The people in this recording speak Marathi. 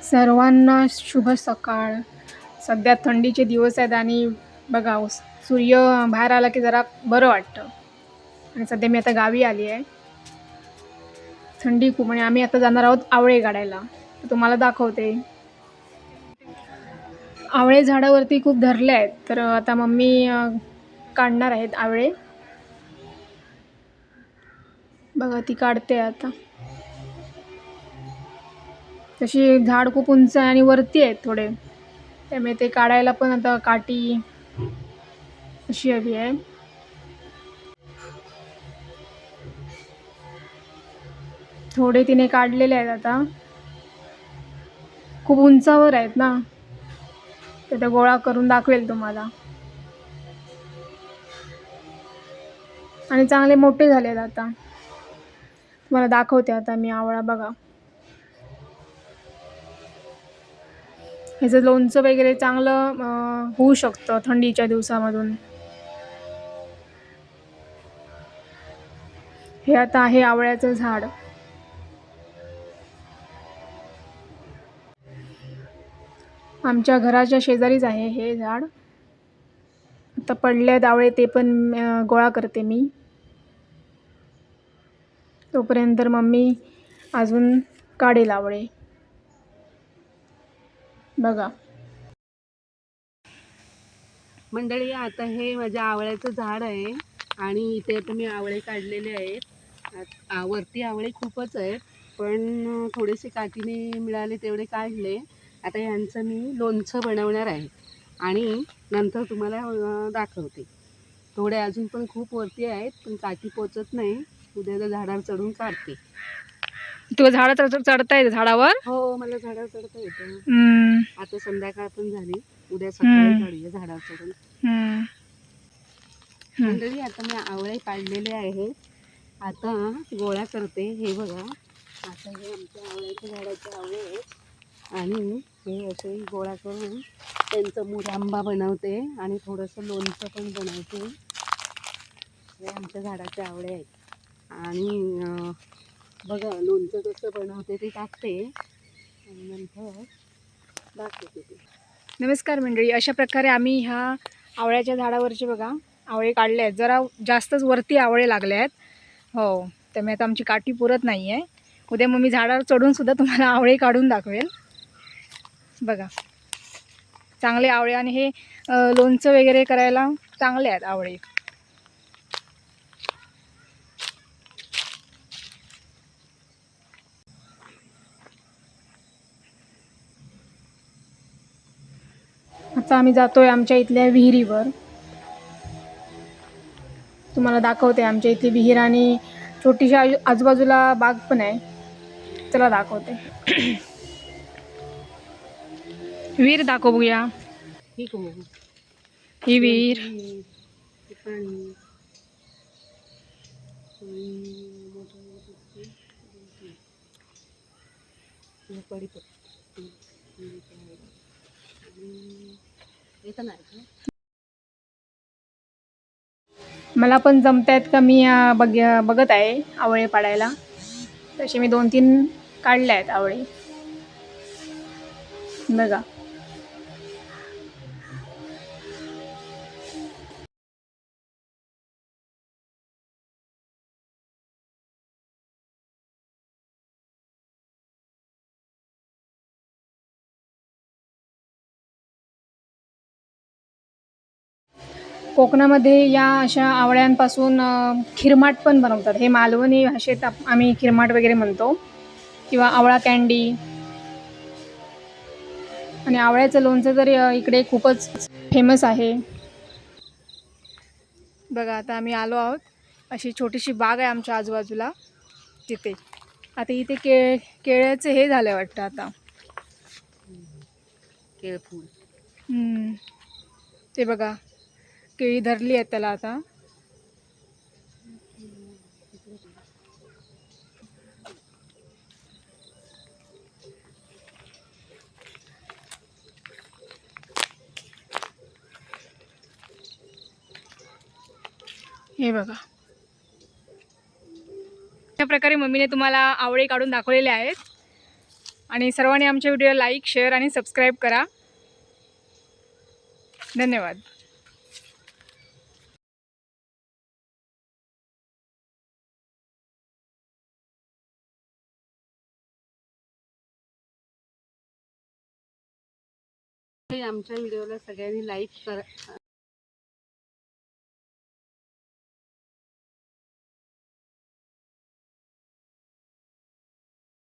सर्वांना शुभ सकाळ. सध्या थंडीचे दिवस आहेत आणि बघा सूर्य बाहेर आला की जरा बरं वाटतं. आणि सध्या मी आता गावी आली आहे. थंडी खूप आणि आम्ही आता जाणार आहोत आवळे काढायला. तर तुम्हाला दाखवते. आवळे झाडावरती खूप धरले आहेत, तर आता मम्मी काढणार आहेत आवळे. बघा ती काढते आता. तशी झाड खूप उंच आहे आणि वरती आहेत थोडे, त्यामुळे ते काढायला पण आता काठी अशी हवी आहे. थोडे तिने काढलेले आहेत आता. खूप उंचावर आहेत ना, तर ते गोळा करून दाखवेल तुम्हाला. आणि चांगले मोठे झालेत आता. तुम्हाला दाखवते आता मी आवळा. बघा, ह्याचं लोणचं वगैरे चांगलं होऊ शकतं थंडीच्या दिवसामधून. हे आता आहे आवळ्याचं झाड. आमच्या घराच्या शेजारीच आहे हे झाड. आता पडल्यात आवळे, ते पण गोळा करते मी. तोपर्यंत मम्मी अजून काढेल आवळे. बघा मंडळी, आता हे माझ्या आवळ्याचं झाड आहे आणि इथे आता मी आवळे काढलेले आहेत. वरती आवळे खूपच आहेत, पण थोडेसे काठीने मिळाले तेवढे काढले. आता ह्यांचं मी लोणचं बनवणार आहे आणि नंतर तुम्हाला दाखवते. थोडे अजून पण खूप वरती आहेत, पण काठी पोचत नाही. उद्या झाडावर चढून काढते. तुला झाडावर चढता येतं झाडावर? हो, मला झाडावर चढता येतं. आता संध्याकाळ पण झाली, उद्या सकाळी काढूया झाडावर चढून. मंडळी, आता मी आवळे काढलेले आहे. आता गोळा करते. हे बघा, आता हे आमच्या आवळ्याच्या झाडाचे आवळे आहेत आणि हे असे गोळा करून त्यांचं मुरांबा बनवते आणि थोडंसं लोणचं पण बनवते. हे आमच्या झाडाचे आवळे आहेत आणि बघा लोणचं कसं बनवते ते टाकते आणि नंतर दाखवते ते. नमस्कार मंडळी, अशा प्रकारे आम्ही ह्या आवळ्याच्या झाडावरचे बघा आवळे काढले आहेत. जरा जास्तच वरती आवळे लागले आहेत. हो, त्यामुळे आता आमची काठी पुरत नाही आहे. उद्या मग मी झाडावर चढून सुद्धा तुम्हाला आवळे काढून दाखवेल. बघा, चांगले आवळे आणि हे लोणचं वगैरे करायला चांगले आहेत आवळे. आता आम्ही जातोय आमच्या इथल्या विहिरीवर. तुम्हाला दाखवते आमच्या इथली विहीर आणि छोटीशी आजूबाजूला बाग पण आहे. चला दाखवते. विहीर दाखव बघूया. ठीक आहे. ही विहीर. पाणी मला पण जमतायत का मी बघत आहे आवळे पाडायला. तसे मी 2-3 काढले आहेत आवळे. बघा, कोकणामध्ये या अशा आवळ्यांपासून खिरमाट पण बनवतात. हे मालवणी भाषेत आम्ही खिरमाट वगैरे म्हणतो, किंवा आवळा कँडी. आणि आवळ्याचं लोणचं तर इकडे खूपच फेमस आहे. बघा, आता आम्ही आलो आहोत. अशी छोटीशी बाग आहे आमच्या आजूबाजूला तिथे. आता इथे केळ्याचं हे झालं वाटतं आता. केळफूल. ते बघा, केळी धरली आहेत त्याला आता. हे बघा, अशा प्रकारे मम्मीने तुम्हाला आवळे काढून दाखवलेले आहेत. आणि सर्वांनी आमच्या व्हिडिओला लाईक, शेअर आणि सबस्क्राईब करा. धन्यवाद. आमच्या व्हिडिओला सगळ्यांनी लाईक करा.